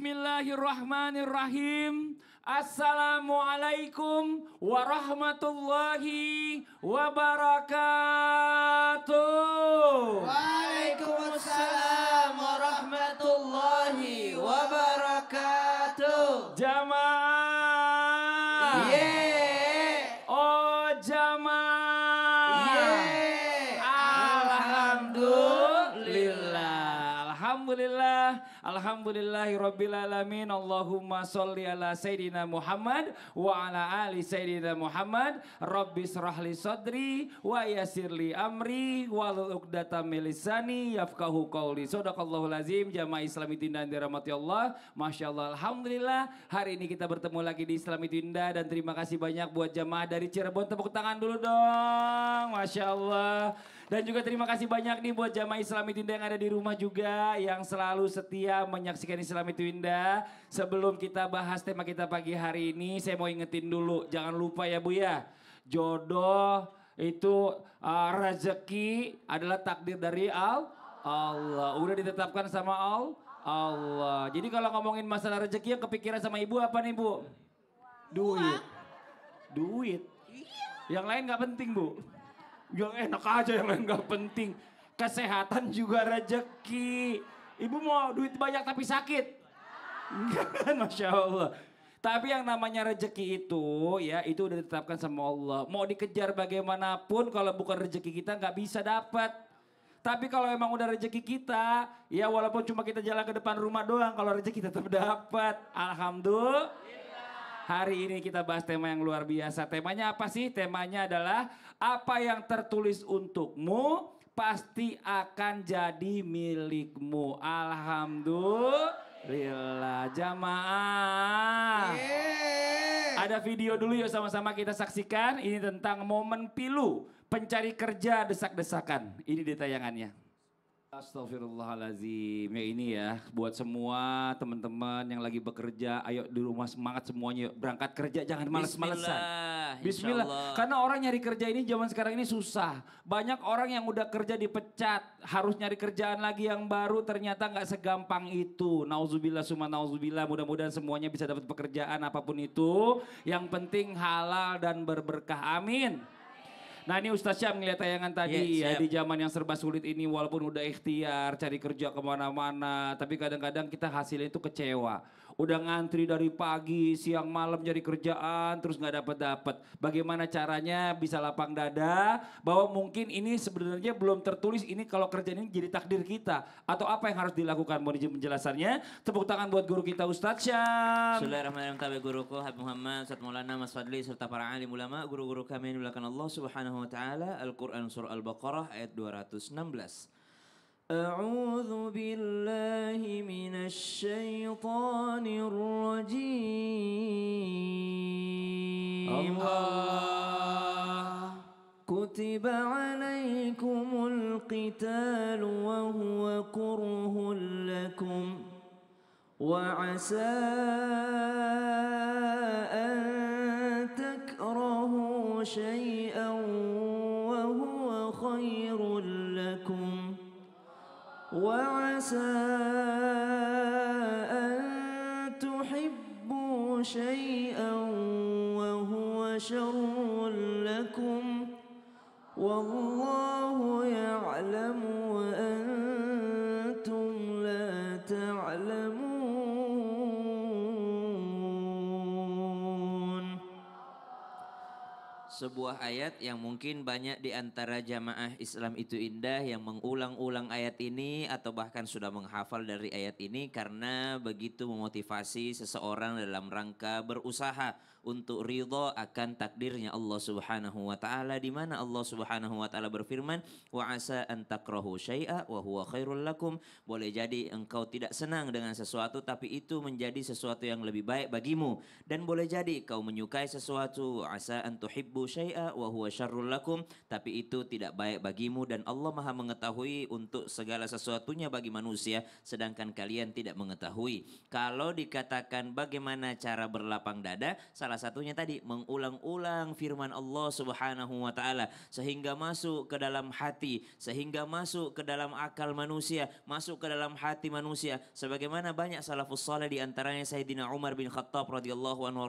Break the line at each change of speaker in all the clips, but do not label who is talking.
Bismillahirrahmanirrahim. Assalamualaikum warahmatullahi wabarakatuh.
Waalaikumsalam warahmatullahi wabarakatuh.
Jamaah.
Yeay.
Oh jamaah.
Yeay.
Alhamdulillah. Alhamdulillah. Alhamdulillahirabbil alamin. Allahumma sholli ala sayidina Muhammad wa ala ali sayidina Muhammad. Rabbi shrahli sadri wa yassirli amri wahlul 'uqdatam min lisani yafqahu qauli. Shadaqallahul azim. Jamaah Islami Tinda yang dirahmati Allah. Masyaallah, alhamdulillah. Hari ini kita bertemu lagi di Islami Tinda dan terima kasih banyak buat jamaah dari Cirebon. Tepuk tangan dulu dong. Masyaallah. Dan juga terima kasih banyak nih buat jamaah Islami Tinda yang ada di rumah juga yang selalu setia menyaksikan Islami Tinda. Sebelum kita bahas tema kita pagi hari ini, saya mau ingetin dulu, jangan lupa ya Bu ya. Jodoh itu rezeki adalah takdir dari Allah. Udah ditetapkan sama Allah. Jadi kalau ngomongin masalah rezeki yang kepikiran sama Ibu apa nih Bu? Duit. Yang lain gak penting Bu. Yang enak aja, yang lain gak penting. Kesehatan juga rezeki. Ibu mau duit banyak tapi sakit? Enggak kan, Masya Allah. Tapi yang namanya rezeki itu ya itu udah ditetapkan sama Allah. Mau dikejar bagaimanapun kalau bukan rezeki kita gak bisa dapat. Tapi kalau emang udah rezeki kita, ya walaupun cuma kita jalan ke depan rumah doang, kalau rezeki tetap dapat. Alhamdulillah. Hari ini kita bahas tema yang luar biasa. Temanya apa sih? Temanya adalah apa yang tertulis untukmu pasti akan jadi milikmu. Alhamdulillah. Jamaah. Ada video dulu yuk sama-sama kita saksikan. Ini tentang momen pilu pencari kerja desak-desakan. Ini di tayangannya. Astagfirullahaladzim. Ya ini ya buat semua teman-teman yang lagi bekerja, ayo di rumah semangat semuanya yuk. Berangkat kerja jangan males-malesan. Bismillah. Karena orang nyari kerja ini zaman sekarang ini susah. Banyak orang yang udah kerja dipecat, harus nyari kerjaan lagi yang baru, ternyata nggak segampang itu. Nauzubillah summa nauzubillah. Mudah-mudahan semuanya bisa dapat pekerjaan apapun itu. Yang penting halal dan berberkah. Amin. Nah ini Ustaz Syam ngeliat tayangan tadi ya di zaman yang serba sulit ini walaupun udah ikhtiar cari kerja kemana-mana. Tapi kadang-kadang kita hasilnya itu kecewa. Udah ngantri dari pagi, siang, malam cari kerjaan terus gak dapet-dapet. Bagaimana caranya bisa lapang dada bahwa mungkin ini sebenarnya belum tertulis ini kalau kerjaan ini jadi takdir kita. Atau apa yang harus dilakukan, mau dijawab penjelasannya. Tepuk tangan buat guru kita Ustaz Syam.
Bismillahirrahmanirrahim. Tabi guruku Habib Muhammad, Ustaz Maulana, Mas Fadli serta para alim ulama, guru-guru kami yang dimuliakan Allah Subhanahu wa taala. Al-Qur'an surah Al-Baqarah ayat 216. أعوذ بالله من الشيطان الرجيم
Allah.
كتب عليكم القتال وهو كره لكم وعسى أن تكرهوا شيئا وهو خير لكم وعسى أن تحبوا شيئا وهو شر لكم والله يعلم وأنتم لا تعلمون. Sebuah ayat yang mungkin banyak di antara jamaah Islam itu indah yang mengulang-ulang ayat ini atau bahkan sudah menghafal dari ayat ini karena begitu memotivasi seseorang dalam rangka berusaha untuk ridha akan takdirnya Allah Subhanahu wa taala, di mana Allah Subhanahu wa taala berfirman wa asa an takrahu syai'a wa huwa khairul lakum. Boleh jadi engkau tidak senang dengan sesuatu tapi itu menjadi sesuatu yang lebih baik bagimu, dan boleh jadi kau menyukai sesuatu asa an tuhibbu tuhibbu syai'a wa huwa syarrul lakum, tapi itu tidak baik bagimu dan Allah Maha mengetahui untuk segala sesuatunya bagi manusia sedangkan kalian tidak mengetahui. Kalau dikatakan bagaimana cara berlapang dada, salah satunya tadi mengulang-ulang firman Allah Subhanahu wa taala sehingga masuk ke dalam hati, sehingga masuk ke dalam akal manusia, masuk ke dalam hati manusia. Sebagaimana banyak salafus saleh di antaranya Sayyidina Umar bin Khattab radhiyallahu anhu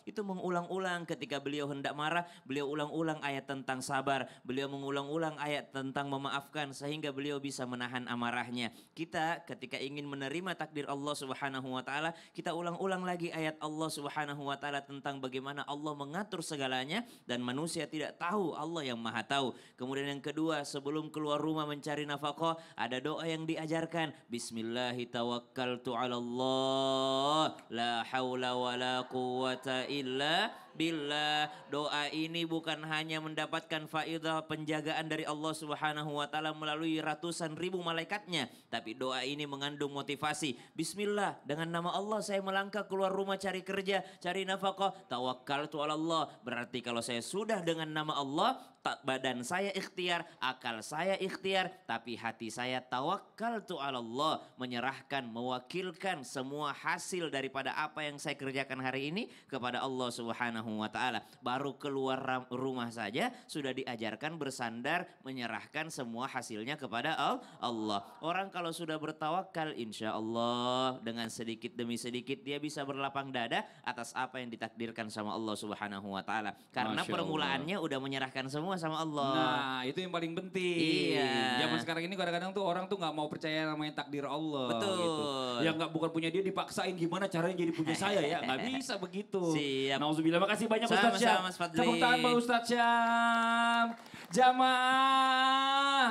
itu mengulang-ulang ketika beliau hendak marah, beliau ulang-ulang ayat tentang sabar, beliau mengulang-ulang ayat tentang memaafkan sehingga beliau bisa menahan amarahnya. Kita ketika ingin menerima takdir Allah Subhanahu wa taala, kita ulang-ulang lagi ayat Allah Subhanahu wa taala tentang bagaimana Allah mengatur segalanya dan manusia tidak tahu, Allah yang Maha tahu. Kemudian yang kedua, sebelum keluar rumah mencari nafkah, ada doa yang diajarkan. Bismillahi tawakkaltu 'ala Allah, la haula wala quwwata illa billah. Doa ini bukan hanya mendapatkan faedah penjagaan dari Allah Subhanahu wa taala melalui ratusan ribu malaikatnya, tapi doa ini mengandung motivasi. Bismillah, dengan nama Allah saya melangkah keluar rumah cari kerja, cari nafkah. Tawakkaltu 'ala Allah, berarti kalau saya sudah dengan nama Allah, badan saya ikhtiar, akal saya ikhtiar, tapi hati saya tawakkaltu 'ala Allah, menyerahkan, mewakilkan semua hasil daripada apa yang saya kerjakan hari ini kepada Allah Subhanahu wa taala. Baru keluar rumah saja sudah diajarkan bersandar, menyerahkan semua hasilnya kepada Allah. Orang kalau sudah bertawakal, insya Allah dengan sedikit demi sedikit dia bisa berlapang dada atas apa yang ditakdirkan sama Allah Subhanahu wa taala. Karena
Masya
permulaannya udah menyerahkan semua sama Allah.
Nah, itu yang paling penting.
Iya.
Zaman sekarang ini kadang-kadang tuh orang tuh nggak mau percaya namanya takdir Allah.
Betul.
Gitu. Yang nggak bukan punya dia dipaksain gimana caranya jadi punya saya ya. Nggak bisa begitu.
Siap.
Nauzubillah. Makasih banyak Ustaz Syam.
Sama-sama, Mas Fadli.
Tepuk tangan Pak Ustaz Syam. Jamaah.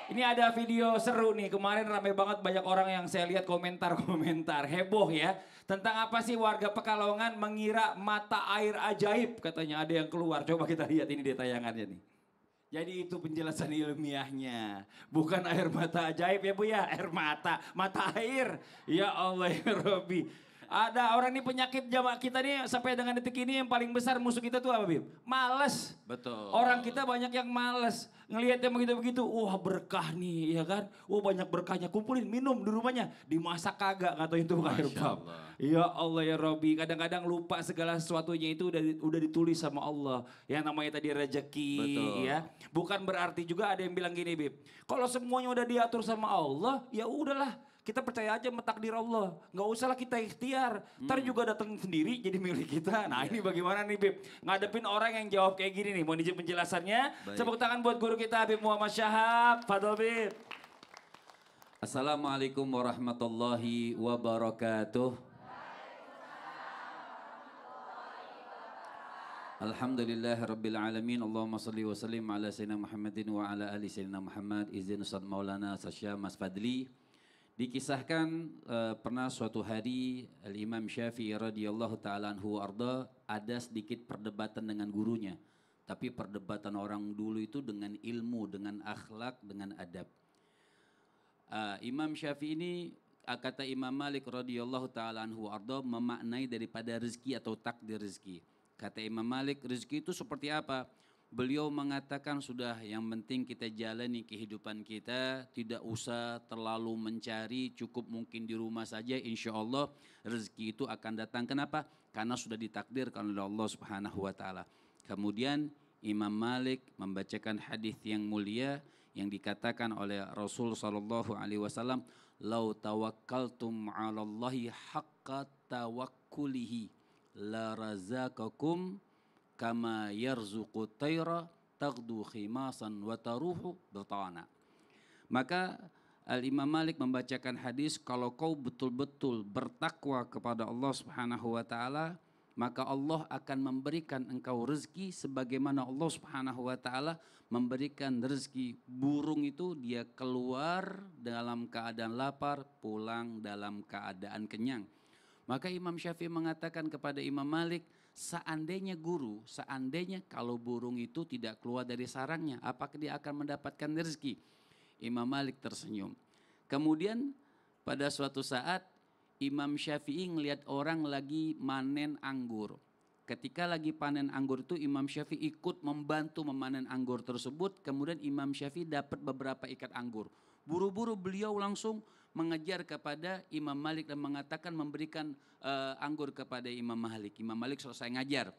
Ini ada video seru nih. Kemarin ramai banget banyak orang yang saya lihat komentar-komentar. Heboh ya. Tentang apa sih warga Pekalongan mengira mata air ajaib. Katanya ada yang keluar. Coba kita lihat ini deh tayangannya nih. Jadi itu penjelasan ilmiahnya. Bukan air mata ajaib ya Bu ya. Air mata. Mata air. Ya Allah ya Rabbi. Ada orang nih penyakit jamaah kita nih sampai dengan detik ini yang paling besar musuh kita tuh apa Bib? Males.
Betul.
Orang kita banyak yang males. Ngelihatnya begitu-begitu, wah berkah nih ya kan. Wah banyak berkahnya, kumpulin minum di rumahnya. Dimasak kagak, gak tahu itu bukan air pump. Ya Allah ya Robbi, kadang-kadang lupa segala sesuatunya itu udah ditulis sama Allah. Yang namanya tadi rezeki ya. Bukan berarti juga ada yang bilang gini Bib. Kalau semuanya udah diatur sama Allah, ya udahlah. Kita percaya aja sama takdir Allah. Nggak usah lah kita ikhtiar. Ntar juga datang sendiri jadi milik kita. Nah ini bagaimana nih Bib? Ngadepin orang yang jawab kayak gini nih. Mohon izin penjelasannya. Tepuk tangan buat guru kita Habib Muhammad Syahab. Fadol Bib.
Assalamualaikum warahmatullahi wabarakatuh. Alhamdulillah Rabbil Alamin. Allahumma salli wa sallim ala Sayyidina Muhammadin wa ala ali Sayyidina Muhammad. Izin Ustaz Maulana Syah Mas Fadli. Dikisahkan pernah suatu hari Al-Imam Syafi'i radhiyallahu ta'ala anhu arda ada sedikit perdebatan dengan gurunya. Tapi perdebatan orang dulu itu dengan ilmu, dengan akhlak, dengan adab. Imam Syafi'i ini kata Imam Malik radhiyallahu ta'ala anhu arda memaknai daripada rezeki atau takdir rezeki. Kata Imam Malik, rezeki itu seperti apa? Beliau mengatakan sudah yang penting kita jalani kehidupan kita, tidak usah terlalu mencari, cukup mungkin di rumah saja, insya Allah rezeki itu akan datang. Kenapa? Karena sudah ditakdirkan oleh Allah Subhanahu wa taala. Kemudian Imam Malik membacakan hadis yang mulia yang dikatakan oleh Rasul sallallahu alaihi wasallam, "Lau tawakkaltum 'alallahi haqqa tawakkulihi la razaqakum kama yarzuqu tayra taghdu khimasan wa taruhu bitana." Maka Al-Imam Malik membacakan hadis, kalau kau betul-betul bertakwa kepada Allah Subhanahu wa taala, maka Allah akan memberikan engkau rezeki sebagaimana Allah Subhanahu wa taala memberikan rezeki burung itu, dia keluar dalam keadaan lapar, pulang dalam keadaan kenyang. Maka Imam Syafi'i mengatakan kepada Imam Malik, seandainya kalau burung itu tidak keluar dari sarangnya, apakah dia akan mendapatkan rezeki? Imam Malik tersenyum. Kemudian pada suatu saat Imam Syafi'i melihat orang lagi manen anggur. Ketika lagi panen anggur itu Imam Syafi'i ikut membantu memanen anggur tersebut. Kemudian Imam Syafi'i dapat beberapa ikat anggur. Buru-buru beliau langsung mengejar kepada Imam Malik dan mengatakan memberikan anggur kepada Imam Malik. Imam Malik selesai ngajar.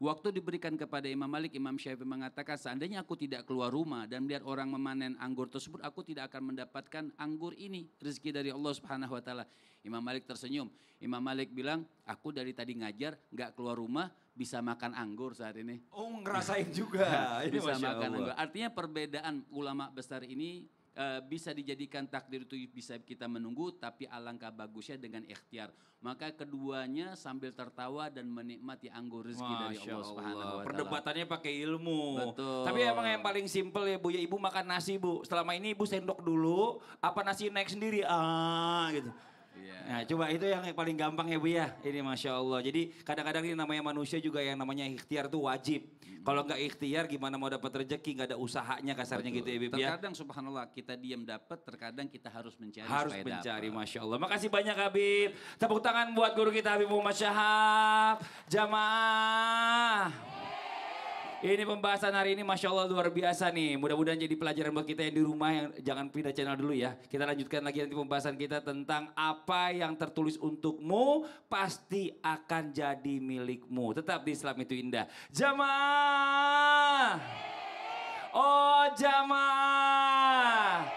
Waktu diberikan kepada Imam Malik, Imam Syafi'i mengatakan seandainya aku tidak keluar rumah dan melihat orang memanen anggur tersebut, aku tidak akan mendapatkan anggur ini, rezeki dari Allah Subhanahu wa taala. Imam Malik tersenyum. Imam Malik bilang, aku dari tadi ngajar, nggak keluar rumah, bisa makan anggur saat ini.
Oh, ngerasain juga. Ini
Bisa
Masya
makan
Allah.
anggur. Artinya perbedaan ulama besar ini bisa dijadikan takdir itu bisa kita menunggu, tapi alangkah bagusnya dengan ikhtiar. Maka keduanya sambil tertawa dan menikmati anggur rezeki dari
Masya
Allah Subhanahu wa taala.
Perdebatannya pakai ilmu.
Betul.
Tapi emang yang paling simpel ya Bu, ya Ibu makan nasi Bu. Selama ini Ibu sendok dulu, apa nasi naik sendiri? Gitu.
Iya.
Nah coba itu yang paling gampang ya Bu ya. Ini Masya Allah. Jadi kadang-kadang ini namanya manusia juga yang namanya ikhtiar tuh wajib. Kalau nggak ikhtiar gimana mau dapat rezeki, nggak ada usahanya kasarnya gitu ya Bib ya.
Terkadang subhanallah kita diam dapat, terkadang kita harus mencari
Harus
supaya
mencari,
dapat.
Masya Allah. Makasih banyak Habib. Tepuk tangan buat guru kita Habib Muhammad Syahab. Jamaah. Ini pembahasan hari ini Masya Allah luar biasa nih. Mudah-mudahan jadi pelajaran buat kita yang di rumah, yang jangan pindah channel dulu ya. Kita lanjutkan lagi nanti pembahasan kita tentang apa yang tertulis untukmu pasti akan jadi milikmu. Tetap di Islam itu indah. Jamaah. Oh jamaah.